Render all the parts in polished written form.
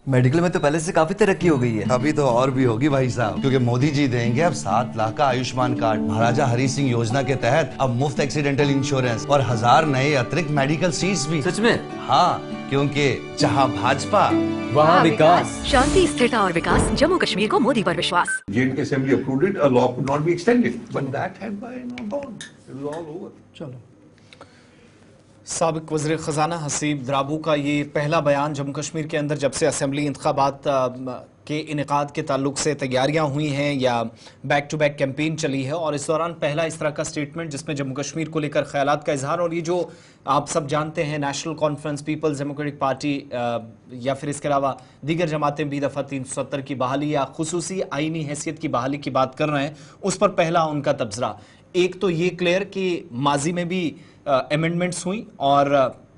Medical में तो पहले से काफी तरक्की हो गई है। अभी तो और भी होगी भाई साहब, क्योंकि मोदी जी देंगे अब 7 लाख का आयुष्मान कार्ड। महाराजा हरि सिंह योजना के तहत अब मुफ्त एक्सीडेंटल इंश्योरेंस और 1000 नए अतिरिक्त मेडिकल सीट्स भी। सच में? हाँ, क्योंकि जहाँ भाजपा वहाँ विकास। शांति, स्थिरता और विकास। जम्मू कश्मीर को मोदी पर विश्वास। JNK Assembly approved it, a law could not be extended, but that had by gone. It was all over. चलो, साबिक वज़ीर ख़ज़ाना हसीब द्राबू का ये पहला बयान जम्मू कश्मीर के अंदर जब से असेंबली इंतखाबात के इनेकाद के ताल्लुक से तैयारियां हुई हैं या बैक टू बैक कैंपेन चली है, और इस दौरान पहला इस तरह का स्टेटमेंट जिसमें जम्मू कश्मीर को लेकर ख्यालात का इजहार। और ये जो आप सब जानते हैं नेशनल कॉन्फ्रेंस, पीपल्स डेमोक्रेटिक पार्टी या फिर इसके अलावा दीगर जमातें भी दफ़ा 370 की बहाली या खुसूसी आइनी हैसियत की बहाली की बात कर रहे हैं, उस पर पहला उनका तबसरा। एक तो ये क्लियर कि माजी में भी अमेंडमेंट्स हुई, और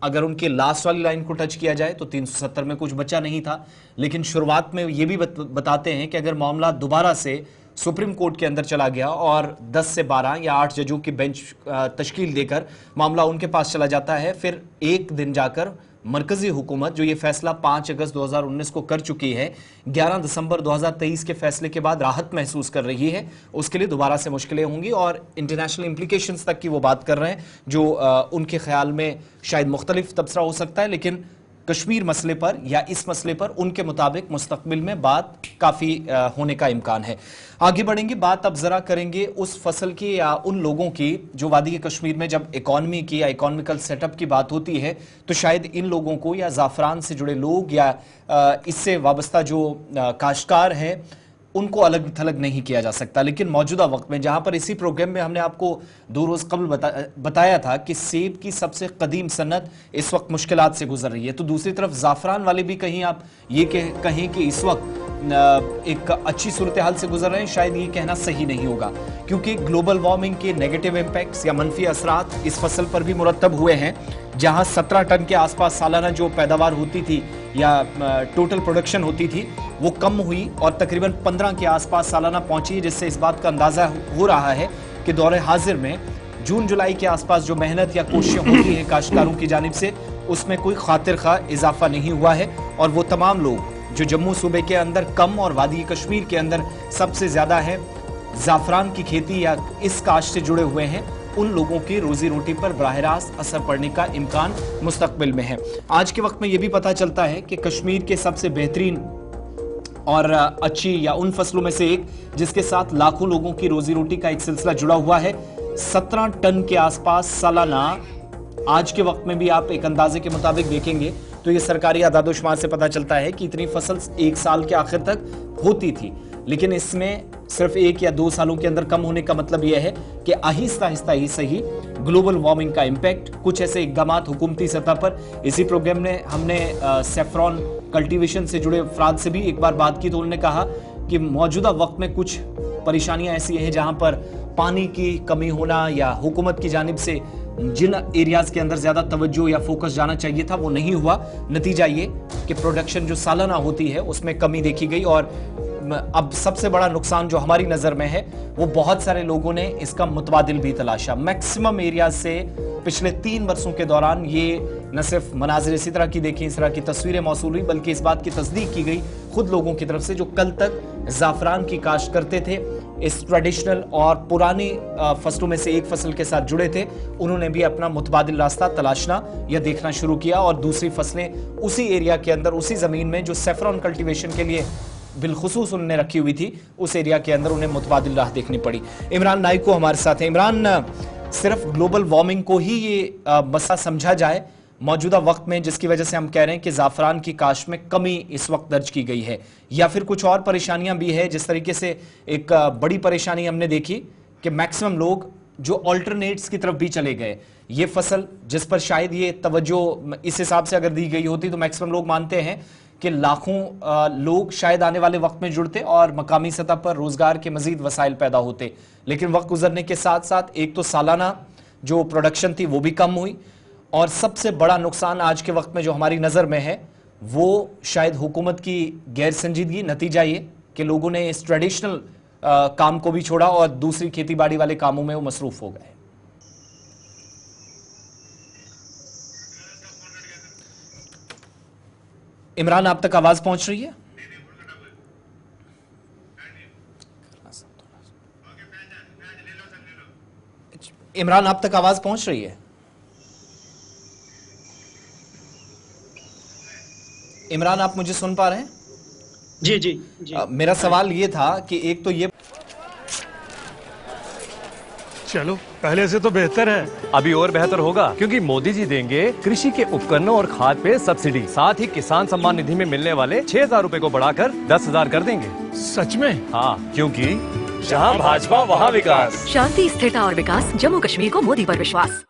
अगर उनके लास्ट वाली लाइन को टच किया जाए तो 370 में कुछ बचा नहीं था, लेकिन शुरुआत में ये भी बताते हैं कि अगर मामला दोबारा से सुप्रीम कोर्ट के अंदर चला गया और 10 से 12 या 8 जजों की बेंच तश्कील देकर मामला उनके पास चला जाता है, फिर एक दिन जाकर मरकजी हुकूमत जो ये फैसला 5 अगस्त 2019 को कर चुकी है, 11 दिसंबर 2023 के फैसले के बाद राहत महसूस कर रही है, उसके लिए दोबारा से मुश्किलें होंगी और इंटरनेशनल इम्प्लीकेशंस तक की वो बात कर रहे हैं जो उनके ख्याल में शायद मुख्तलिफ तबसरा हो सकता है। लेकिन कश्मीर मसले पर या इस मसले पर उनके मुताबिक मुस्तकबिल में बात काफ़ी होने का इम्कान है। आगे बढ़ेंगे, बात अब ज़रा करेंगे उस फसल की या उन लोगों की जो वादी कश्मीर में जब इकॉनमी की या इकोनॉमिकल सेटअप की बात होती है तो शायद इन लोगों को या ज़ाफ़रान से जुड़े लोग या इससे वाबस्ता जो काश्तकार हैं उनको अलग थलग नहीं किया जा सकता। लेकिन मौजूदा वक्त में जहां पर इसी प्रोग्राम में हमने आपको 2 रोज़ कबल बताया था कि सेब की सबसे कदीम सनत इस वक्त मुश्किलात से गुजर रही है, तो दूसरी तरफ ज़ाफ़रान वाले भी कहीं आप ये कहें कि इस वक्त एक अच्छी सूरत हाल से गुजर रहे हैं, शायद ये कहना सही नहीं होगा, क्योंकि ग्लोबल वार्मिंग के नेगेटिव इम्पैक्ट्स या मनफी असरात इस फसल पर भी मुरतब हुए हैं। जहां 17 टन के आसपास सालाना जो पैदावार होती थी या टोटल प्रोडक्शन होती थी वो कम हुई और तकरीबन 15 के आसपास सालाना पहुंची, जिससे इस बात का अंदाज़ा हो रहा है कि दौरे हाजिर में जून जुलाई के आसपास जो मेहनत या कोशिशें होती हैं काश्तकारों की जानिब से उसमें कोई खातिर खा इजाफा नहीं हुआ है, और वो तमाम लोग जो जम्मू सूबे के अंदर कम और वादी कश्मीर के अंदर सबसे ज़्यादा है ज़ाफ़रान की खेती या इस काश्त से जुड़े हुए हैं, उन लोगों की रोजी रोटी पर बराह रास्त असर पड़ने का इम्कान मुस्तकबिल में है। आज के वक्त में यह भी पता चलता है कि कश्मीर के सबसे बेहतरीन और अच्छी या उन फसलों में से एक जिसके साथ लाखों लोगों की रोजी रोटी का एक सिलसिला जुड़ा हुआ है, 17 टन के आसपास सालाना आज के वक्त में भी आप एक अंदाजे के मुताबिक देखेंगे तो ये सरकारी आदादोशुमार से पता चलता है कि इतनी फसल एक साल के आखिर तक होती थी, लेकिन इसमें सिर्फ 1 या 2 सालों के अंदर कम होने का मतलब यह है कि आहिस्ता आहिस्ता ही सही ग्लोबल वार्मिंग का इम्पैक्ट, कुछ ऐसे इकदाम हुकूमती सतह पर, इसी प्रोग्राम में हमने सेफ्रॉन कल्टीवेशन से जुड़े अफराद से भी एक बार बात की तो उन्होंने कहा कि मौजूदा वक्त में कुछ परेशानियां ऐसी हैं जहां पर पानी की कमी होना या हुकूमत की जानिब से जिन एरियाज के अंदर ज्यादा तवज्जो या फोकस जाना चाहिए था वो नहीं हुआ। नतीजा ये कि प्रोडक्शन जो सालाना होती है उसमें कमी देखी गई, और अब सबसे बड़ा नुकसान जो हमारी नजर में है वो बहुत सारे लोगों ने इसका मुतबादिल भी तलाशा। मैक्सिमम एरियाज से पिछले 3 वर्षों के दौरान ये न सिर्फ मनाजिर इसी तरह की देखी, इस तरह की तस्वीरें मौसूल हुई, बल्कि इस बात की तस्दीक की गई खुद लोगों की तरफ से जो कल तक ज़ाफ़रान की काश्त करते थे, इस ट्रेडिशनल और पुरानी फसलों में से एक फसल के साथ जुड़े थे, उन्होंने भी अपना मुतबादिल रास्ता तलाशना या देखना शुरू किया और दूसरी फसलें उसी एरिया के अंदर, उसी ज़मीन में जो सेफ्रॉन कल्टीवेशन के लिए बिलखुसूस उन्होंने रखी हुई थी, उस एरिया के अंदर उन्हें मुतबादिल राह देखनी पड़ी। इमरान नाइक को हमारे साथ है। इमरान, सिर्फ ग्लोबल वार्मिंग को ही ये मसला समझा जाए मौजूदा वक्त में जिसकी वजह से हम कह रहे हैं कि ज़ाफ़रान की काश्त में कमी इस वक्त दर्ज की गई है, या फिर कुछ और परेशानियां भी है? जिस तरीके से एक बड़ी परेशानी हमने देखी कि मैक्सिमम लोग जो ऑल्टरनेट्स की तरफ भी चले गए, ये फसल जिस पर शायद ये तवज्जो इस हिसाब से अगर दी गई होती तो मैक्सिमम लोग मानते हैं कि लाखों लोग शायद आने वाले वक्त में जुड़ते और मकामी सतह पर रोजगार के मजीद वसाइल पैदा होते, लेकिन वक्त गुजरने के साथ साथ एक तो सालाना जो प्रोडक्शन थी वो भी कम हुई, और सबसे बड़ा नुकसान आज के वक्त में जो हमारी नज़र में है वो शायद हुकूमत की गैर संजीदगी। नतीजा ये कि लोगों ने इस ट्रेडिशनल काम को भी छोड़ा और दूसरी खेती बाड़ी वाले कामों में वो मसरूफ हो गए। इमरान, आप तक आवाज पहुंच रही है? इमरान, आप तक आवाज पहुंच रही है? इमरान, आप मुझे सुन पा रहे हैं? जी जी जी। मेरा सवाल ये था कि एक तो ये चलो पहले से तो बेहतर है। अभी और बेहतर होगा क्योंकि मोदी जी देंगे कृषि के उपकरणों और खाद पे सब्सिडी, साथ ही किसान सम्मान निधि में मिलने वाले 6,000 रूपए को बढ़ाकर 10,000 कर देंगे। सच में? हाँ, क्योंकि जहाँ भाजपा वहाँ विकास। शांति, स्थिरता और विकास, जम्मू कश्मीर को मोदी पर विश्वास।